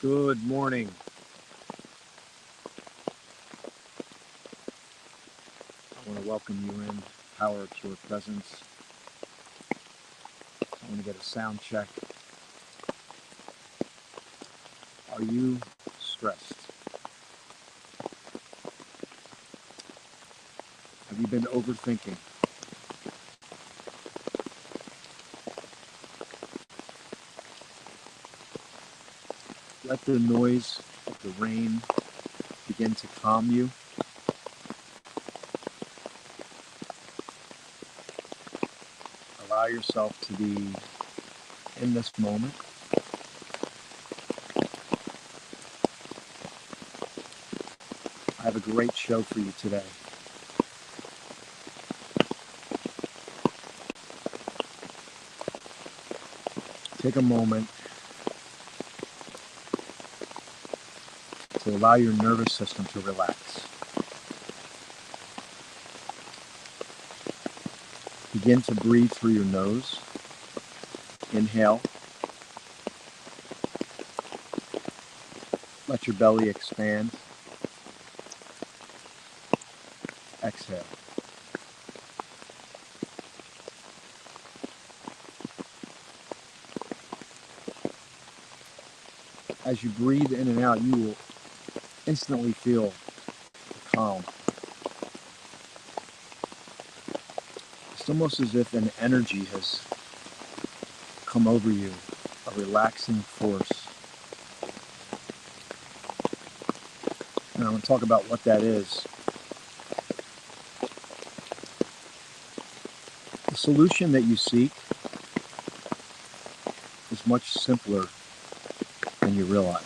Good morning. I want to welcome you in Power of Pure Presence. I want to get a sound check. Are you stressed? Have you been overthinking? Let the noise of the rain begin to calm you. Allow yourself to be in this moment. I have a great show for you today. Take a moment to allow your nervous system to relax. Begin to breathe through your nose. Inhale. Let your belly expand. Exhale. As you breathe in and out, you will instantly feel calm. It's almost as if an energy has come over you, a relaxing force. And I want to talk about what that is. The solution that you seek is much simpler than you realize.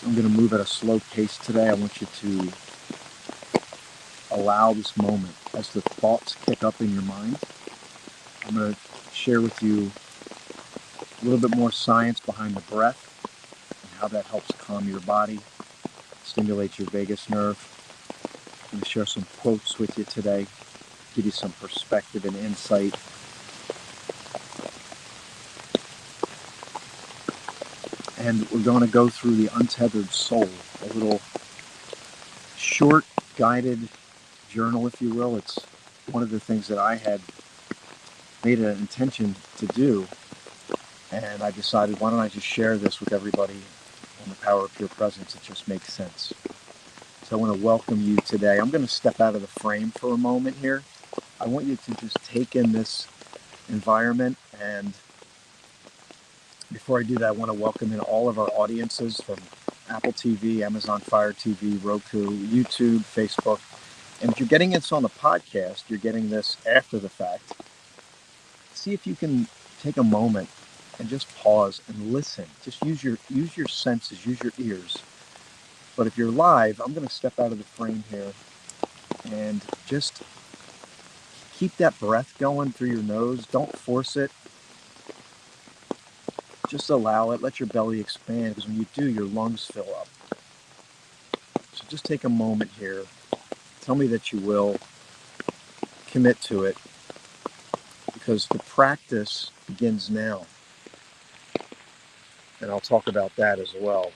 I'm going to move at a slow pace today. I want you to allow this moment. As the thoughts kick up in your mind, I'm going to share with you a little bit more science behind the breath and how that helps calm your body, stimulates your vagus nerve. I'm going to share some quotes with you today, give you some perspective and insight. And we're going to go through the Untethered Soul, a little short guided journal, if you will. It's one of the things that I had made an intention to do, and I decided, why don't I just share this with everybody on the Power of Pure Presence? It just makes sense. So I want to welcome you today. I'm going to step out of the frame for a moment here. I want you to just take in this environment, and before I do that, I want to welcome in all of our audiences from Apple TV, Amazon Fire TV, Roku, YouTube, Facebook. And if you're getting this on the podcast, you're getting this after the fact. See if you can take a moment and just pause and listen. Just use your senses, use your ears. But if you're live, I'm going to step out of the frame here and just keep that breath going through your nose. Don't force it. Just allow it. Let your belly expand, because when you do, your lungs fill up. So just take a moment here. Tell me that you will commit to it, because the practice begins now. And I'll talk about that as well.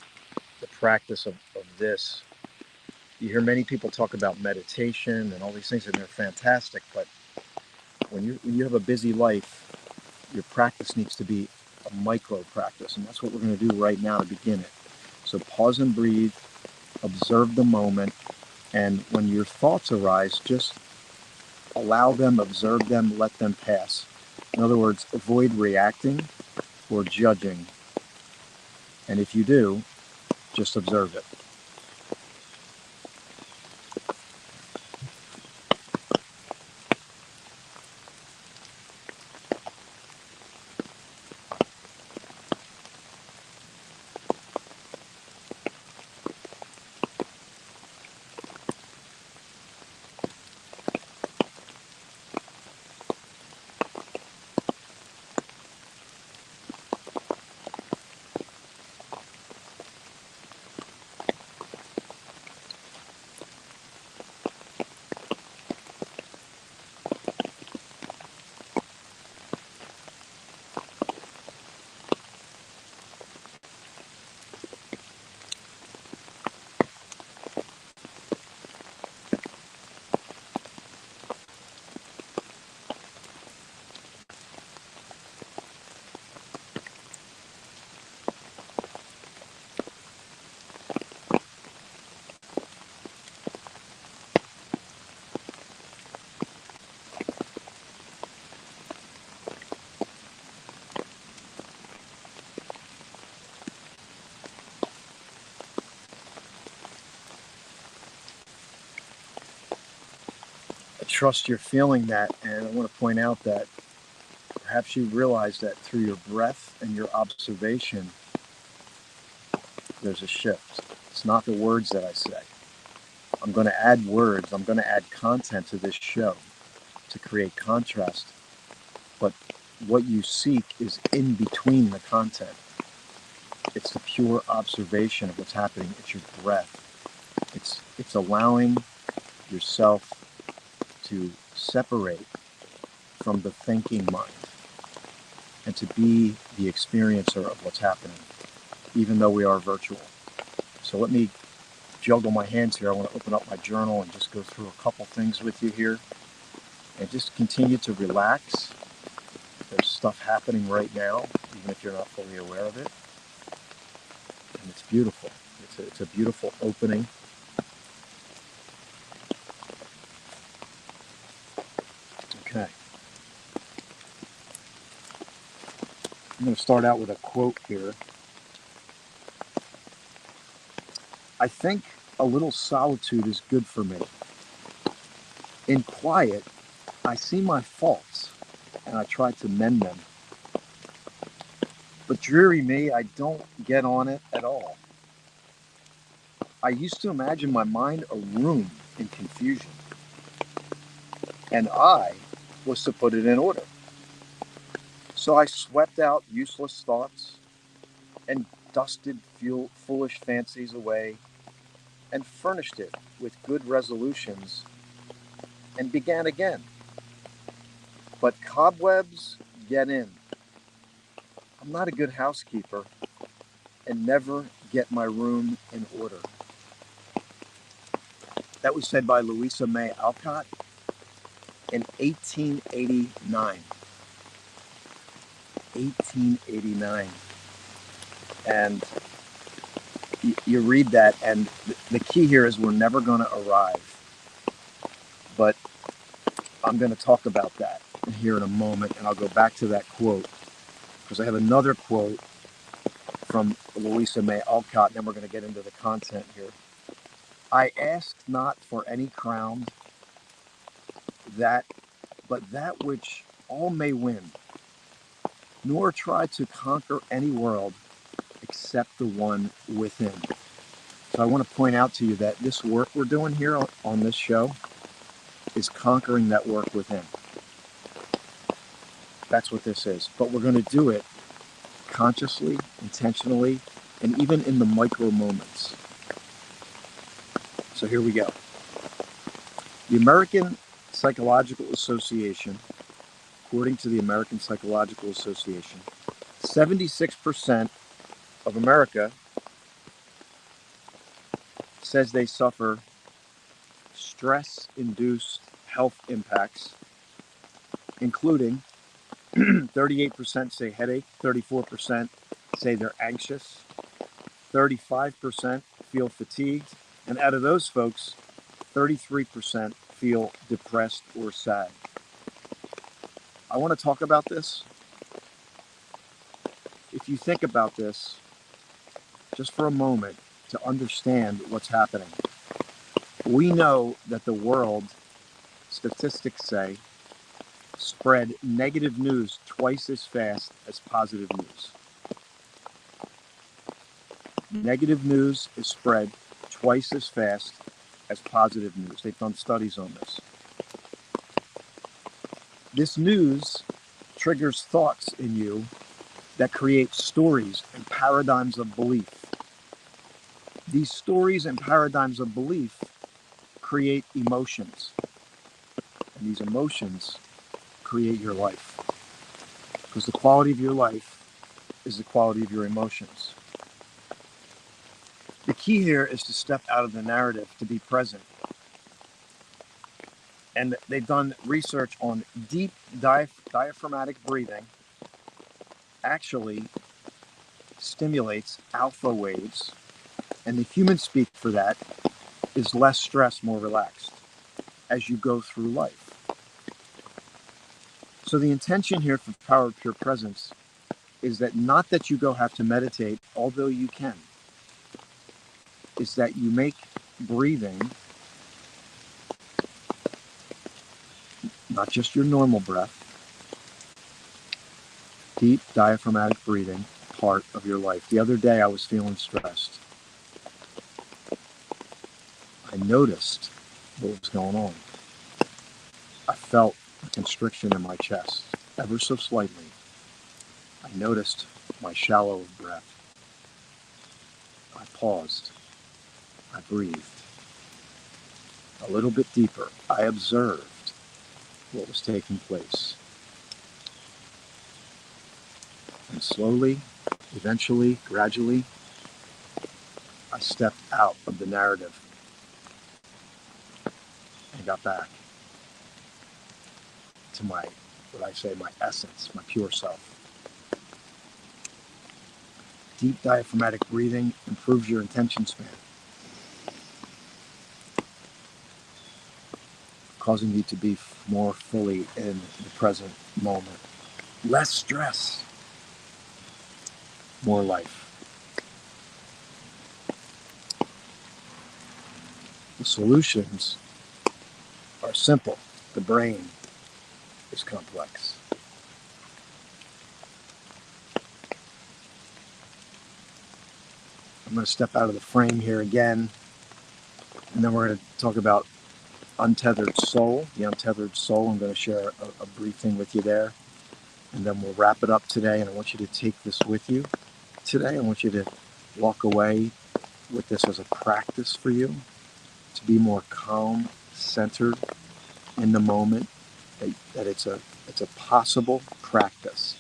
The practice of this. You hear many people talk about meditation and all these things, and they're fantastic. But when you have a busy life, your practice needs to be a micro practice. And that's what we're going to do right now to begin it. So pause and breathe. Observe the moment. And when your thoughts arise, just allow them, observe them, let them pass. In other words, avoid reacting or judging. And if you do, just observe it. trust you're feeling that, and I want to point out that perhaps you realize that through your breath and your observation, there's a shift. It's not the words that I say. I'm going to add words, I'm going to add content to this show to create contrast, but what you seek is in between the content. It's the pure observation of what's happening. It's your breath. It's allowing yourself to separate from the thinking mind and to be the experiencer of what's happening, even though we are virtual. So let me juggle my hands here. I want to open up my journal and just go through a couple things with you here and just continue to relax. There's stuff happening right now, even if you're not fully aware of it. And it's beautiful. It's a beautiful opening. Okay. I'm going to start out with a quote here. I think a little solitude is good for me. In quiet, I see my faults and I try to mend them. But dreary me, I don't get on it at all. I used to imagine my mind a room in confusion, and I was to put it in order. So I swept out useless thoughts and dusted foolish fancies away and furnished it with good resolutions and began again. But cobwebs get in. I'm not a good housekeeper and never get my room in order. That was said by Louisa May Alcott in 1889. 1889. And you read that, and the key here is we're never going to arrive. But I'm going to talk about that here in a moment, and I'll go back to that quote because I have another quote from Louisa May Alcott, and then we're going to get into the content here. I ask not for any crown, but that which all may win, nor try to conquer any world except the one within. So I want to point out to you that this work we're doing here on this show is conquering that work within. That's what this is. But we're going to do it consciously, intentionally, and even in the micro moments. So here we go. The American Psychological Association, according to the American Psychological Association, 76% of America says they suffer stress-induced health impacts, including 38% say headache, 34% say they're anxious, 35% feel fatigued, and out of those folks, 33% feel depressed or sad. I want to talk about this. If you think about this just for a moment to understand what's happening, we know that the world, statistics say, spread negative news twice as fast as positive news. Negative news is spread twice as fast as positive news. They've done studies on this. This news triggers thoughts in you that create stories and paradigms of belief. These stories and paradigms of belief create emotions. And these emotions create your life. Because the quality of your life is the quality of your emotions. The key here is to step out of the narrative, to be present. And they've done research on deep diaphragmatic breathing actually stimulates alpha waves, and the human speak for that is less stress, more relaxed as you go through life. So the intention here for Power of Pure Presence is that not that you go have to meditate, although you can, is that you make breathing not just your normal breath, deep diaphragmatic breathing part of your life. The other day I was feeling stressed. I noticed what was going on. I felt a constriction in my chest, ever so slightly. I noticed my shallow breath. I paused. I breathed a little bit deeper. I observed what was taking place. And slowly, eventually, gradually, I stepped out of the narrative and got back to my essence, my pure self. Deep diaphragmatic breathing improves your attention span, causing you to be more fully in the present moment. Less stress, more life. The solutions are simple. The brain is complex. I'm going to step out of the frame here again, and then we're going to talk about Untethered Soul. The Untethered Soul, I'm going to share a brief thing with you there, and then we'll wrap it up today, and I want you to take this with you today. I want you to walk away with this as a practice for you to be more calm, centered in the moment, that it's a possible practice.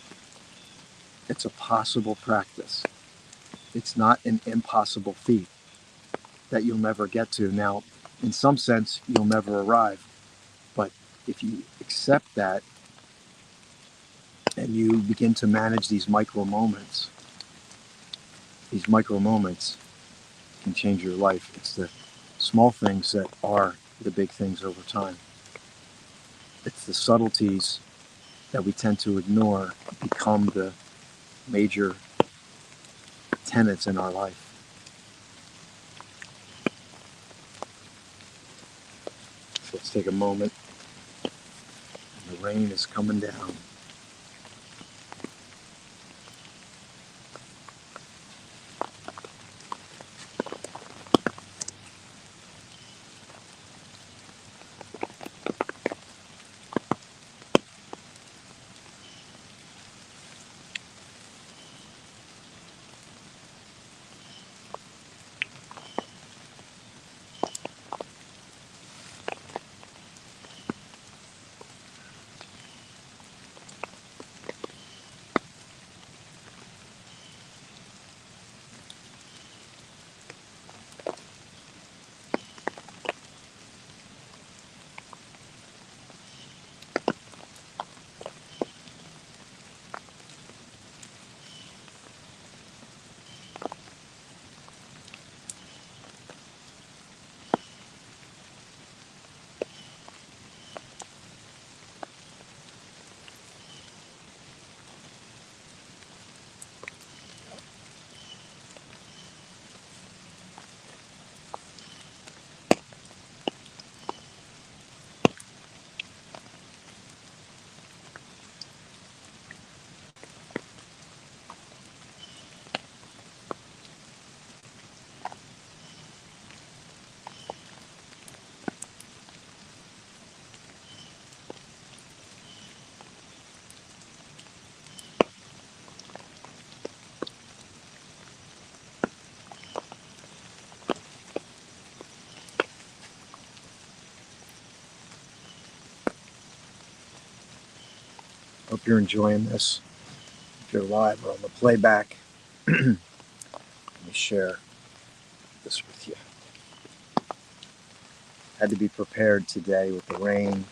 It's a possible practice. It's not an impossible feat that you'll never get to. Now, in some sense, you'll never arrive. But if you accept that and you begin to manage these micro moments can change your life. It's the small things that are the big things over time. It's the subtleties that we tend to ignore become the major tenets in our life. So let's take a moment. The rain is coming down. Hope you're enjoying this. If you're live or on the playback, let me share this with you. Had to be prepared today with the rain.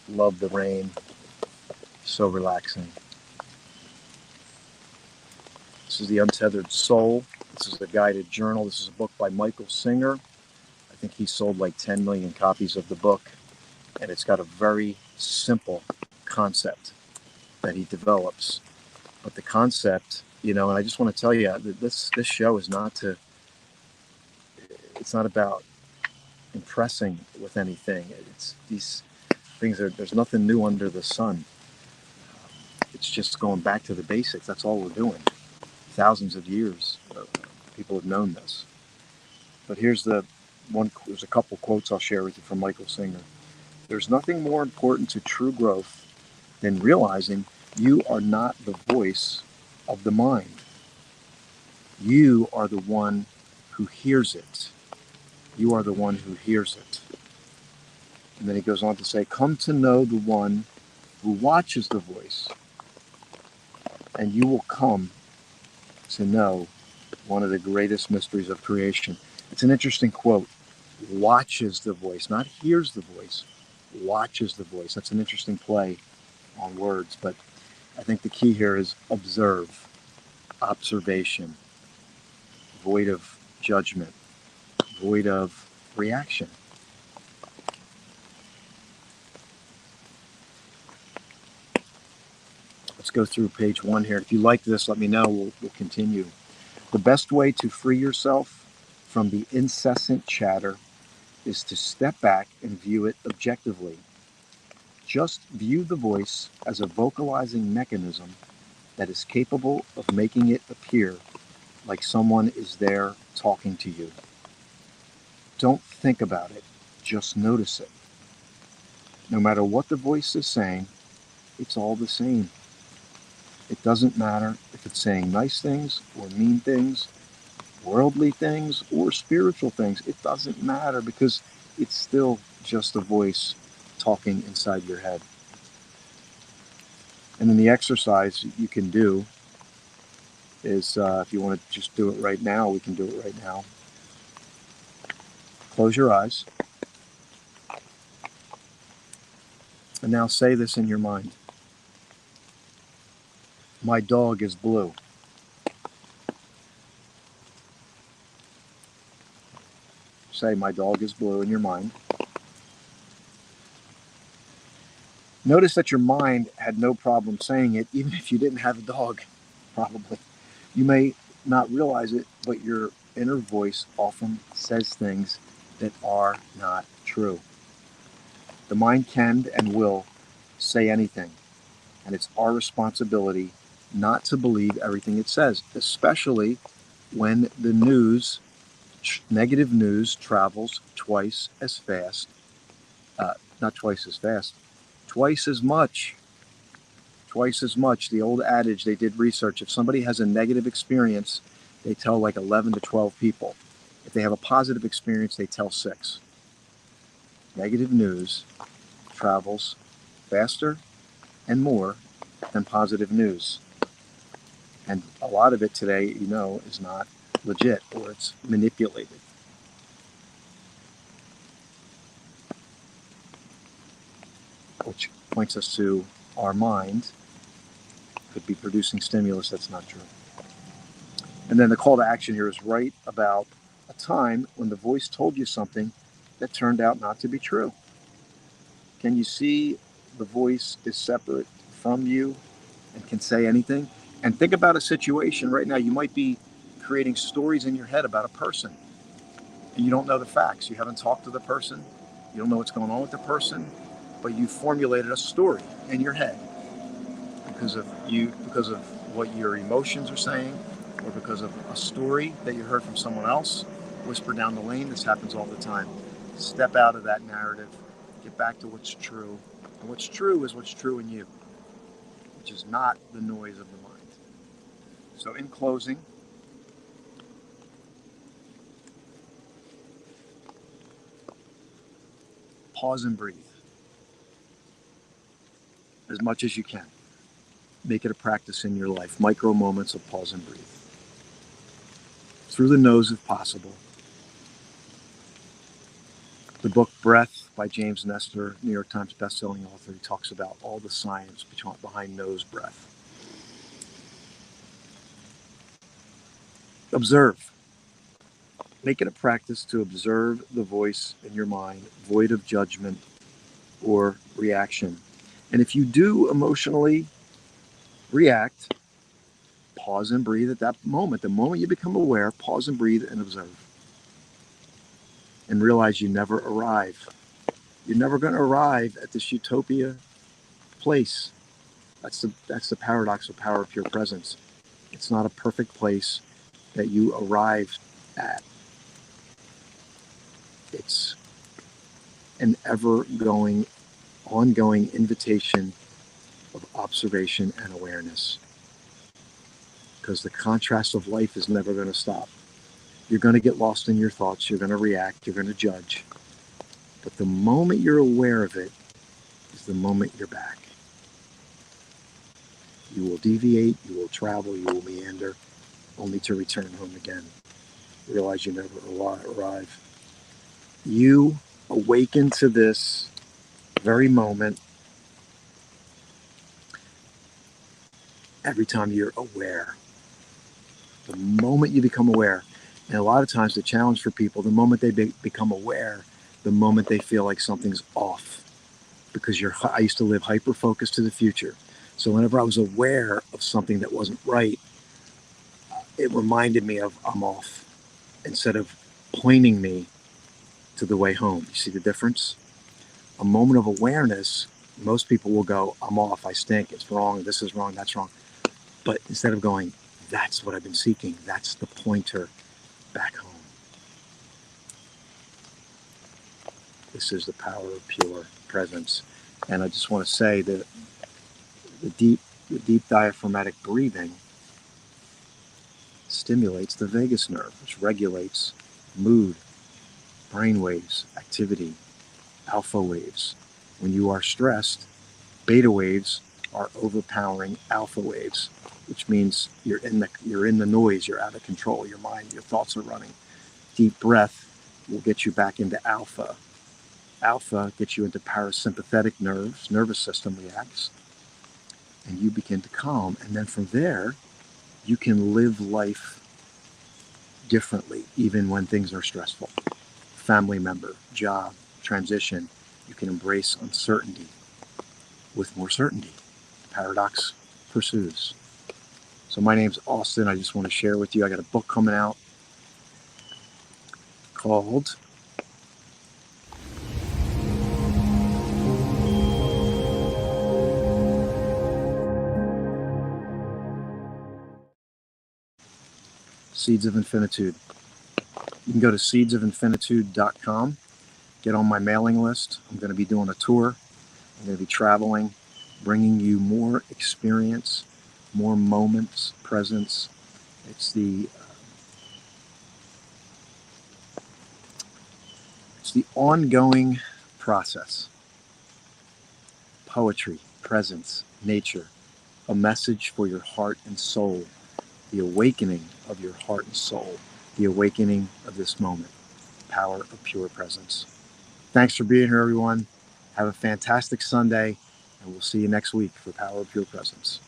Love the rain. So relaxing. This is the Untethered Soul. This is the guided journal. This is a book by Michael Singer. I think he sold like 10 million copies of the book. And it's got a very simple concept that he develops. But the concept, and I just want to tell you that this show is it's not about impressing with anything. It's There's nothing new under the sun. It's just going back to the basics. That's all we're doing. Thousands of years, people have known this. But here's there's a couple quotes I'll share with you from Michael Singer. There's nothing more important to true growth than realizing you are not the voice of the mind. You are the one who hears it. You are the one who hears it. And then he goes on to say, come to know the one who watches the voice, and you will come to know one of the greatest mysteries of creation. It's an interesting quote. Watches the voice, not hears the voice, watches the voice. That's an interesting play on words, but I think the key here is observe, observation, void of judgment, void of reaction. Let's go through page 1 here. If you like this, let me know. We'll continue. The best way to free yourself from the incessant chatter is to step back and view it objectively. Just view the voice as a vocalizing mechanism that is capable of making it appear like someone is there talking to you. Don't think about it, just notice it. No matter what the voice is saying, it's all the same. It doesn't matter if it's saying nice things or mean things, worldly things or spiritual things. It doesn't matter because it's still just a voice talking inside your head. And then the exercise you can do is, if you want to just do it right now, we can do it right now. Close your eyes. And now say this in your mind. My dog is blue. Say, my dog is blue in your mind. Notice that your mind had no problem saying it, even if you didn't have a dog, probably. You may not realize it, but your inner voice often says things that are not true. The mind can and will say anything, and it's our responsibility not to believe everything it says, especially when the news, negative news, travels twice as fast, not twice as fast, twice as much. The old adage, they did research, if somebody has a negative experience, they tell like 11 to 12 people. If they have a positive experience, they tell 6. Negative news travels faster and more than positive news. And a lot of it today, is not legit, or it's manipulated. Which points us to our mind could be producing stimulus that's not true. And then the call to action here is write about a time when the voice told you something that turned out not to be true. Can you see the voice is separate from you and can say anything? And think about a situation right now. You might be creating stories in your head about a person, and you don't know the facts. You haven't talked to the person. You don't know what's going on with the person, but you formulated a story in your head because of what your emotions are saying, or because of a story that you heard from someone else, whispered down the lane. This happens all the time. Step out of that narrative, get back to what's true. And what's true is what's true in you, which is not the noise of the mind. So in closing, pause and breathe as much as you can. Make it a practice in your life. Micro moments of pause and breathe. Through the nose if possible. The book Breath by James Nestor, New York Times bestselling author, he talks about all the science behind nose breath. Observe. Make it a practice to observe the voice in your mind, void of judgment or reaction. And if you do emotionally react, pause and breathe at that moment. The moment you become aware, pause and breathe and observe. And realize you never arrive. You're never going to arrive at this utopia place. That's the paradox of power of pure presence. It's not a perfect place that you arrive at. It's an ever-going, ongoing invitation of observation and awareness. Because the contrast of life is never going to stop. You're going to get lost in your thoughts. You're going to react. You're going to judge. But the moment you're aware of it is the moment you're back. You will deviate. You will travel. You will meander, only to return home again. Realize you never arrive. You awaken to this very moment every time you're aware. The moment you become aware, and a lot of times the challenge for people, the moment they become aware, the moment they feel like something's off, because I used to live hyper-focused to the future. So whenever I was aware of something that wasn't right, it reminded me of I'm off, instead of pointing me to the way home. You see the difference? A moment of awareness, most people will go, I'm off, I stink, it's wrong, this is wrong, that's wrong. But instead of going, that's what I've been seeking, that's the pointer back home. This is the power of pure presence. And I just want to say that the deep diaphragmatic breathing stimulates the vagus nerve, which regulates mood, brain waves, activity, alpha waves. When you are stressed, beta waves are overpowering alpha waves, which means you're in the noise, you're out of control, your mind, your thoughts are running. Deep breath will get you back into alpha. Alpha gets you into parasympathetic nervous system reacts, and you begin to calm. And then from there, you can live life differently, even when things are stressful. Family member, job, transition, you can embrace uncertainty with more certainty. Paradox pursues. So my name's Austin. I just want to share with you, I got a book coming out called Seeds of Infinitude. You can go to seedsofinfinitude.com, get on my mailing list. I'm going to be doing a tour. I'm going to be traveling, bringing you more experience, more moments, presence. It's the ongoing process. Poetry, presence, nature, a message for your heart and soul, the awakening of your heart and soul, the awakening of this moment, power of pure presence. Thanks for being here, everyone. Have a fantastic Sunday, and we'll see you next week for Power of Pure Presence.